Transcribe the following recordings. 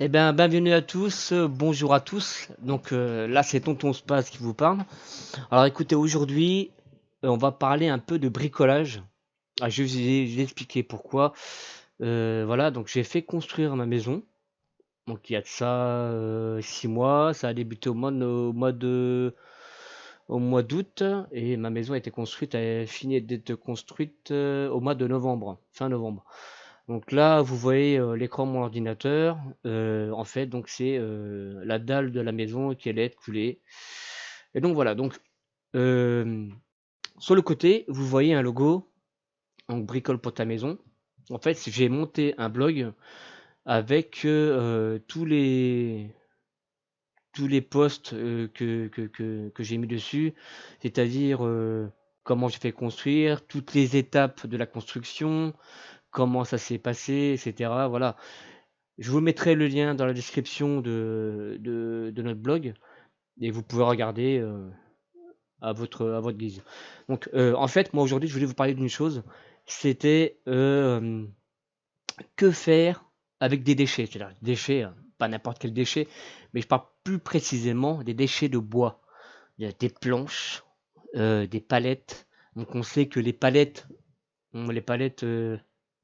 Eh bien, bienvenue à tous, bonjour à tous. Donc là, c'est Tonton Space qui vous parle. Alors écoutez, aujourd'hui, on va parler un peu de bricolage. Je vais expliquer pourquoi. Voilà, donc j'ai fait construire ma maison. Donc il y a de ça 6 mois. Ça a débuté au mois d'août et ma maison a été construite, elle a fini d'être construite au mois de novembre, fin novembre. Donc là, vous voyez l'écran de mon ordinateur. En fait, donc c'est la dalle de la maison qui allait être coulée. Et donc voilà. Donc euh, sur le côté, vous voyez un logo. Donc bricole pour ta maison. En fait, j'ai monté un blog avec tous les posts que j'ai mis dessus, c'est-à-dire comment j'ai fait construire, toutes les étapes de la construction, comment ça s'est passé, etc. Voilà. Je vous mettrai le lien dans la description de notre blog et vous pouvez regarder à votre guise. Donc, en fait, moi aujourd'hui, je voulais vous parler d'une chose. C'était que faire avec des déchets. C'est-à-dire des déchets, pas n'importe quel déchet, mais je parle plus précisément des déchets de bois. Il y a des planches, des palettes. Donc, on sait que les palettes, bon,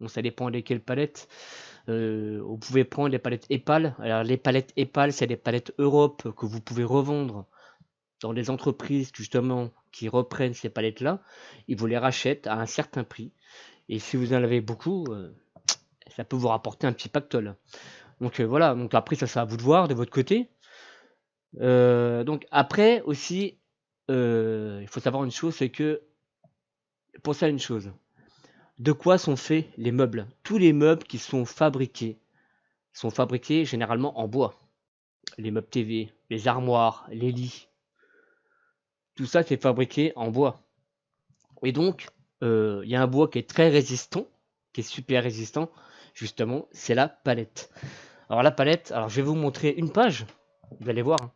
ça dépend desquelles palettes. Vous pouvez prendre les palettes Epal. Alors les palettes Epal, c'est des palettes Europe que vous pouvez revendre dans des entreprises justement qui reprennent ces palettes-là. Ils vous les rachètent à un certain prix. Et si vous en avez beaucoup, ça peut vous rapporter un petit pactole. Donc voilà, donc après ça c'est à vous de voir de votre côté. Donc après aussi, il faut savoir une chose, c'est que pensez à une chose. De quoi sont faits les meubles? Tous les meubles qui sont fabriqués généralement en bois. Les meubles TV, les armoires, les lits, tout ça c'est fabriqué en bois. Et donc, il y a un bois qui est très résistant, qui est super résistant, justement, c'est la palette. Alors la palette, alors je vais vous montrer une page, vous allez voir, hein.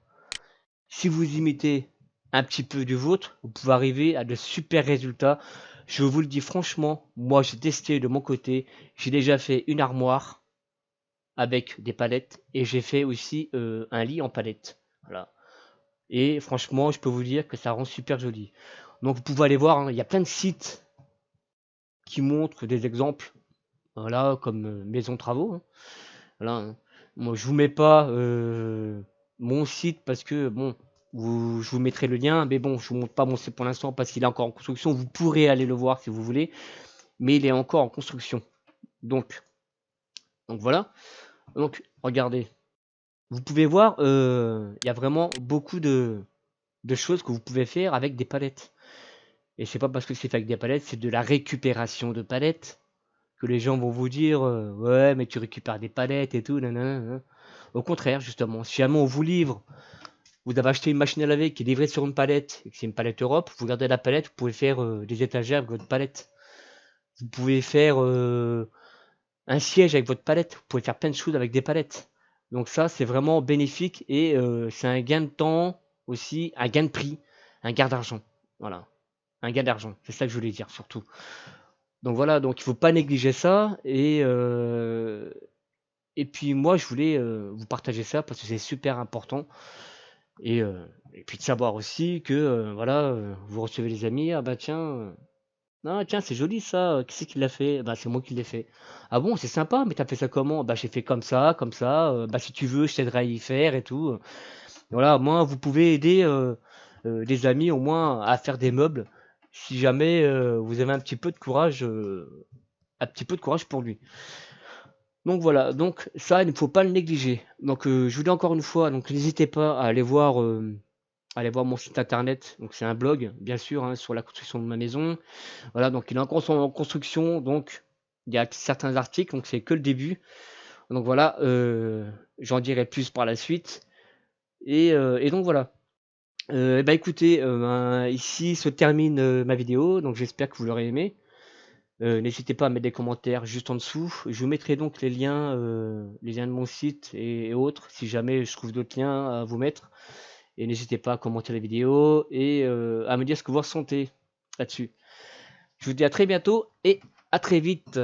Si vous imitez un petit peu du vôtre, vous pouvez arriver à de super résultats. Je vous le dis franchement, moi j'ai testé de mon côté, j'ai déjà fait une armoire avec des palettes et j'ai fait aussi un lit en palette. Voilà. Et franchement, je peux vous dire que ça rend super joli. Donc vous pouvez aller voir, hein, il y a plein de sites qui montrent des exemples, voilà, comme Maison Travaux, hein. Voilà, hein. Moi, je vous mets pas mon site parce que bon, je vous mettrai le lien, mais bon, je vous montre pas mon site pour l'instant parce qu'il est encore en construction. Vous pourrez aller le voir si vous voulez, mais il est encore en construction. Donc, donc voilà. Donc, regardez, vous pouvez voir, il y a vraiment beaucoup de choses que vous pouvez faire avec des palettes. Et c'est pas parce que c'est fait avec des palettes, c'est de la récupération de palettes que les gens vont vous dire ouais, mais tu récupères des palettes et tout, nanana. Au contraire, justement, si jamais on vous livre, vous avez acheté une machine à laver qui est livrée sur une palette, et que c'est une palette Europe, vous gardez la palette, vous pouvez faire des étagères avec votre palette. Vous pouvez faire un siège avec votre palette, vous pouvez faire plein de choses avec des palettes. Donc ça, c'est vraiment bénéfique et c'est un gain de temps aussi, un gain de prix, un gain d'argent. Voilà, un gain d'argent, c'est ça que je voulais dire surtout. Donc voilà, donc il faut pas négliger ça et puis moi je voulais vous partager ça parce que c'est super important et, euh, et puis de savoir aussi que voilà, vous recevez les amis, ah bah tiens, ah tiens c'est joli ça, qui c'est qui l'a fait? Bah c'est moi qui l'ai fait. Ah bon c'est sympa, mais t'as fait ça comment? Bah j'ai fait comme ça, bah si tu veux je t'aiderai à y faire et tout. Voilà, moi vous pouvez aider des amis au moins à faire des meubles si jamais vous avez un petit peu de courage pour lui. Donc voilà, donc ça, il ne faut pas le négliger. Donc je vous dis encore une fois, donc n'hésitez pas à aller voir mon site internet. Donc c'est un blog, bien sûr, hein, sur la construction de ma maison. Voilà, donc il est encore en construction, donc il y a certains articles, donc c'est que le début. Donc voilà, j'en dirai plus par la suite. Et donc voilà. Et bah écoutez, ben, ici se termine ma vidéo, donc j'espère que vous l'aurez aimé. N'hésitez pas à mettre des commentaires juste en dessous. Je vous mettrai donc les liens de mon site et autres, si jamais je trouve d'autres liens à vous mettre. Et n'hésitez pas à commenter la vidéo et à me dire ce que vous ressentez là-dessus. Je vous dis à très bientôt et à très vite.